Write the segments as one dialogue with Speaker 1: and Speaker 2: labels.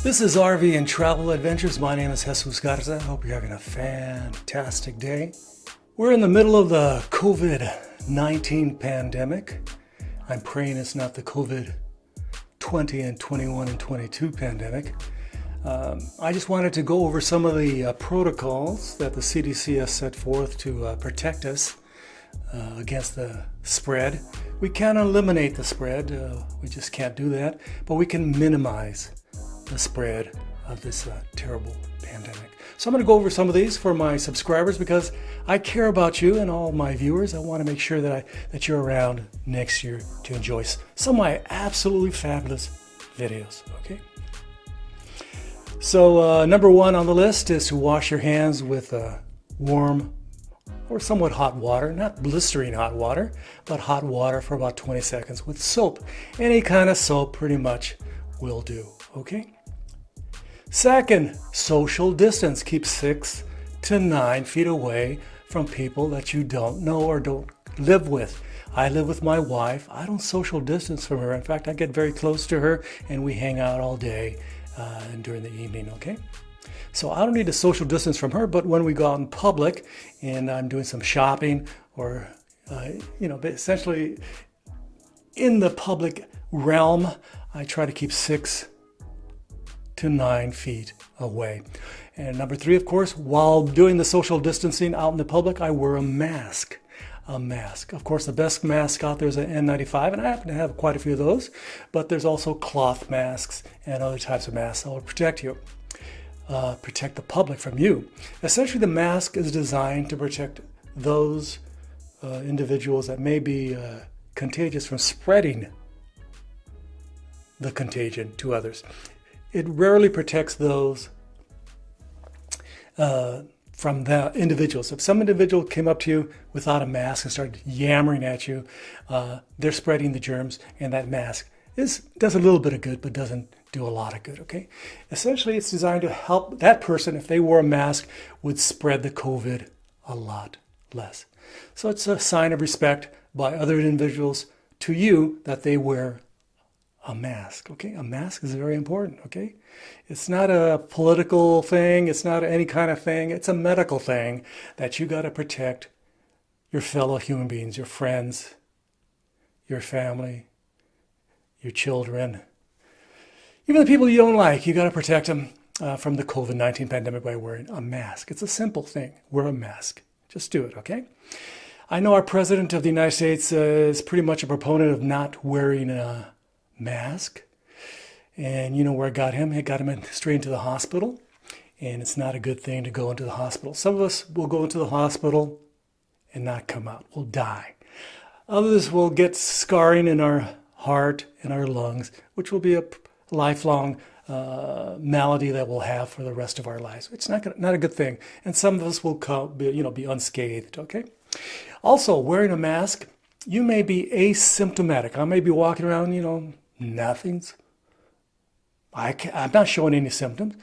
Speaker 1: This is RV and Travel Adventures. My name is Jesus Garza. I hope you're having a fantastic day. We're in the middle of the COVID-19 pandemic. I'm praying it's not the COVID-20 and 21 and 22 pandemic. I just wanted to go over some of the protocols that the CDC has set forth to protect us against the spread. We can't eliminate the spread. We just can't do that. But we can minimize the spread of this terrible pandemic. So I'm going to go over some of these for my subscribers because I care about you and all my viewers. I want to make sure that you're around next year to enjoy some of my absolutely fabulous videos. Okay. So number one on the list is to wash your hands with warm or somewhat hot water, not blistering hot water, but hot water for about 20 seconds with soap. Any kind of soap pretty much will do. Okay. Second, social distance. Keep 6 to 9 feet away from people that you don't know or don't live with. I live with my wife. I don't social distance from her. In fact, I get very close to her and we hang out all day and during the evening, okay? So I don't need to social distance from her, but when we go out in public and I'm doing some shopping or, essentially in the public realm, I try to keep 6 to 9 feet away. And number 3, of course, while doing the social distancing out in the public, I wear a mask. Of course, the best mask out there is an N95, and I happen to have quite a few of those, but there's also cloth masks and other types of masks that will protect you, protect the public from you. Essentially, the mask is designed to protect those individuals that may be contagious from spreading the contagion to others. It rarely protects those from the individuals. If some individual came up to you without a mask and started yammering at you, they're spreading the germs, and that mask does a little bit of good, but doesn't do a lot of good, okay? Essentially, it's designed to help that person, if they wore a mask, would spread the COVID a lot less. So it's a sign of respect by other individuals to you that they wear a mask, okay? A mask is very important, okay? It's not a political thing. It's not any kind of thing. It's a medical thing that you got to protect your fellow human beings, your friends, your family, your children, even the people you don't like. You got to protect them from the COVID-19 pandemic by wearing a mask. It's a simple thing. Wear a mask. Just do it, okay? I know our president of the United States is pretty much a proponent of not wearing a mask, and you know where it got him? It got him straight into the hospital, and it's not a good thing to go into the hospital. Some of us will go into the hospital and not come out. We'll die. Others will get scarring in our heart and our lungs, which will be a lifelong malady that we'll have for the rest of our lives. It's not a good thing, and some of us will be unscathed. Okay. Also, wearing a mask, you may be asymptomatic. I may be walking around, nothing's. I'm not showing any symptoms,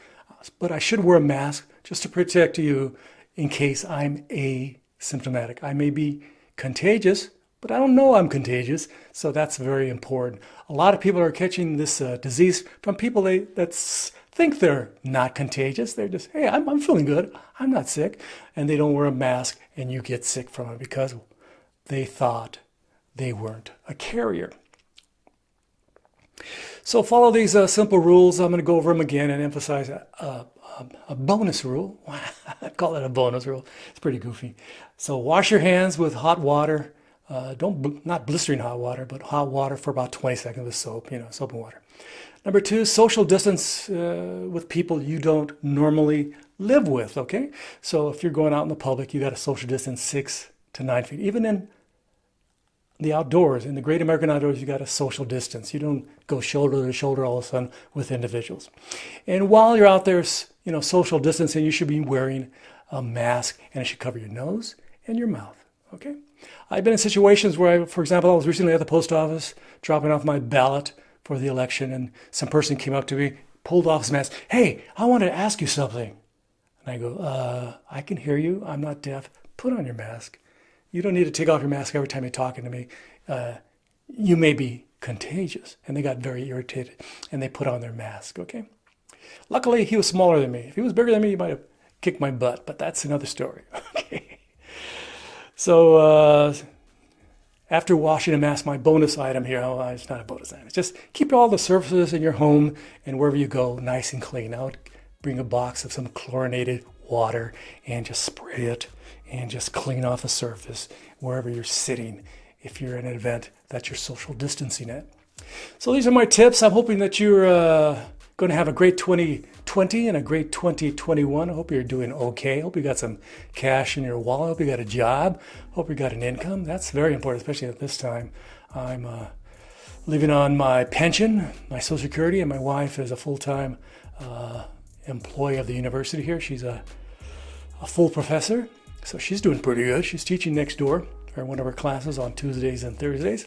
Speaker 1: but I should wear a mask just to protect you in case I'm asymptomatic. I may be contagious, but I don't know I'm contagious, so that's very important. A lot of people are catching this disease from people that think they're not contagious. They're just, hey, I'm feeling good. I'm not sick. And they don't wear a mask, and you get sick from it because they thought they weren't a carrier. So follow these simple rules. I'm going to go over them again and emphasize a bonus rule. I call it a bonus rule. It's pretty goofy. So wash your hands with hot water. Not blistering hot water, but hot water for about 20 seconds with soap, soap and water. Number 2, social distance with people you don't normally live with, okay? So if you're going out in the public, you got to social distance 6 to 9 feet. Even in the outdoors, in the great American outdoors, you got a social distance. You don't go shoulder to shoulder all of a sudden with individuals. And while you're out there, social distancing, you should be wearing a mask, and it should cover your nose and your mouth, okay? I've been in situations where, for example, I was recently at the post office dropping off my ballot for the election, and some person came up to me, pulled off his mask. Hey, I wanted to ask you something. And I go, I can hear you. I'm not deaf. Put on your mask. You don't need to take off your mask every time you're talking to me. You may be contagious. And they got very irritated and they put on their mask, okay? Luckily, he was smaller than me. If he was bigger than me, he might have kicked my butt, but that's another story. Okay. So after washing a mask, my bonus item here, oh, it's not a bonus item, it's just keep all the surfaces in your home and wherever you go nice and clean. I would bring a box of some chlorinated water and just spray it and just clean off the surface wherever you're sitting if you're in an event that you're social distancing at. So these are my tips. I'm hoping that you're going to have a great 2020 and a great 2021. I hope you're doing okay. I hope you got some cash in your wallet. I hope you got a job. I hope you got an income. That's very important, especially at this time. I'm living on my pension, my Social Security, and my wife is a full-time employee of the university here. She's a full professor, so she's doing pretty good. She's teaching next door or one of her classes on Tuesdays and Thursdays.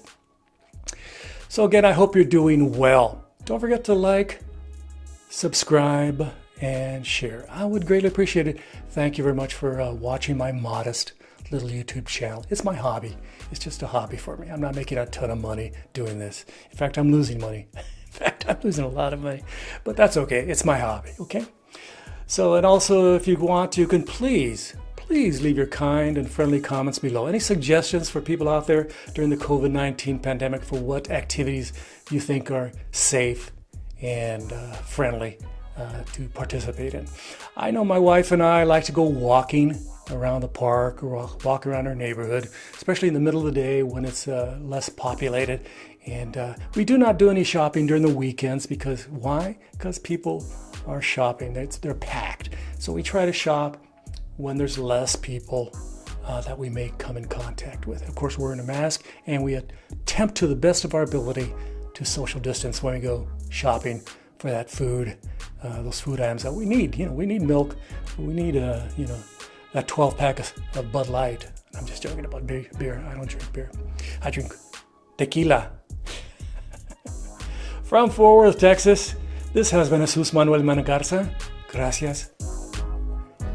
Speaker 1: So again, I hope you're doing well. Don't forget to like, subscribe, and share. I would greatly appreciate it. Thank you very much for watching my modest little YouTube channel. It's my hobby. It's just a hobby for me. I'm not making a ton of money doing this. In fact, I'm losing money. In fact, I'm losing a lot of money, but that's okay. It's my hobby, okay? So, and also if you want, you can please leave your kind and friendly comments below. Any suggestions for people out there during the COVID-19 pandemic for what activities you think are safe and friendly to participate in? I know my wife and I like to go walking around the park or walk around our neighborhood, especially in the middle of the day when it's less populated. And we do not do any shopping during the weekends because why? Because people are shopping. They're packed. So we try to shop when there's less people that we may come in contact with. Of course, we're in a mask and we attempt to the best of our ability to social distance when we go shopping for that food, those food items that we need. You know, we need milk, we need, that 12 pack of Bud Light. I'm just joking about beer. I don't drink beer. I drink tequila. From Fort Worth, Texas, this has been Jesus Manuel Garza. Gracias.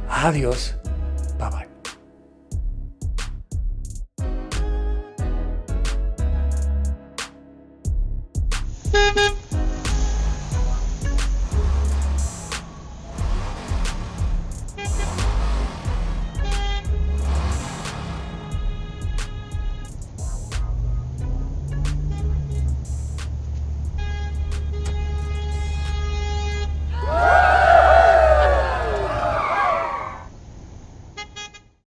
Speaker 1: Adiós.